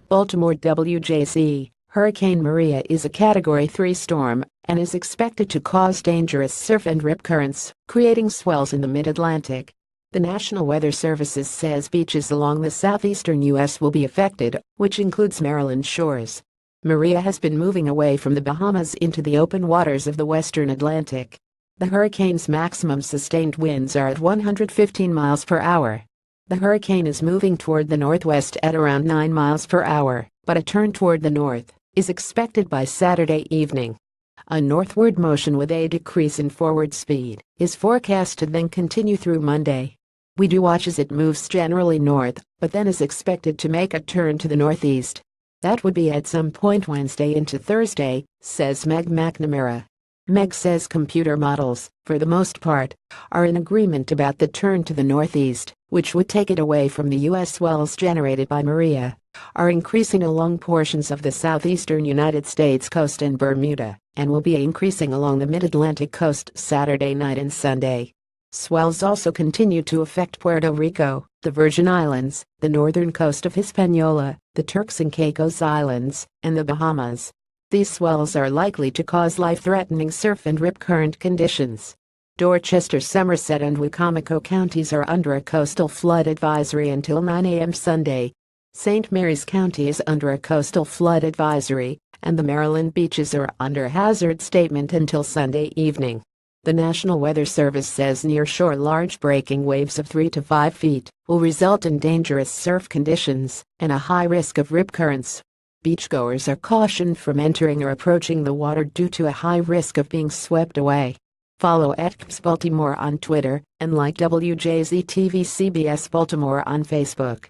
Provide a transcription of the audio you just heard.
Baltimore WJZ. Hurricane Maria is a Category 3 storm and is expected to cause dangerous surf and rip currents, creating swells in the mid-Atlantic. The National Weather Service says beaches along the southeastern U.S. will be affected, which includes Maryland shores. Maria has been moving away from the Bahamas into the open waters of the western Atlantic. The hurricane's maximum sustained winds are at 115 miles per hour. The hurricane is moving toward the northwest at around 9 miles per hour, but a turn toward the north is expected by Saturday evening. A northward motion with a decrease in forward speed is forecast to then continue through Monday. We do watch as it moves generally north, but then is expected to make a turn to the northeast. That would be at some point Wednesday into Thursday, says Meg McNamara. Meg says computer models, for the most part, are in agreement about the turn to the northeast, which would take it away from the U.S. swells generated by Maria, are increasing along portions of the southeastern United States coast and Bermuda, and will be increasing along the mid-Atlantic coast Saturday night and Sunday. Swells also continue to affect Puerto Rico, the Virgin Islands, the northern coast of Hispaniola, the Turks and Caicos Islands, and the Bahamas. These swells are likely to cause life-threatening surf and rip current conditions. Dorchester, Somerset, and Wicomico counties are under a coastal flood advisory until 9 a.m. Sunday. St. Mary's County is under a coastal flood advisory, and the Maryland beaches are under hazard statement until Sunday evening. The National Weather Service says nearshore large breaking waves of 3 to 5 feet will result in dangerous surf conditions and a high risk of rip currents. Beachgoers are cautioned from entering or approaching the water due to a high risk of being swept away. Follow @BALTIMORE on Twitter and like WJZ TV CBS Baltimore on Facebook.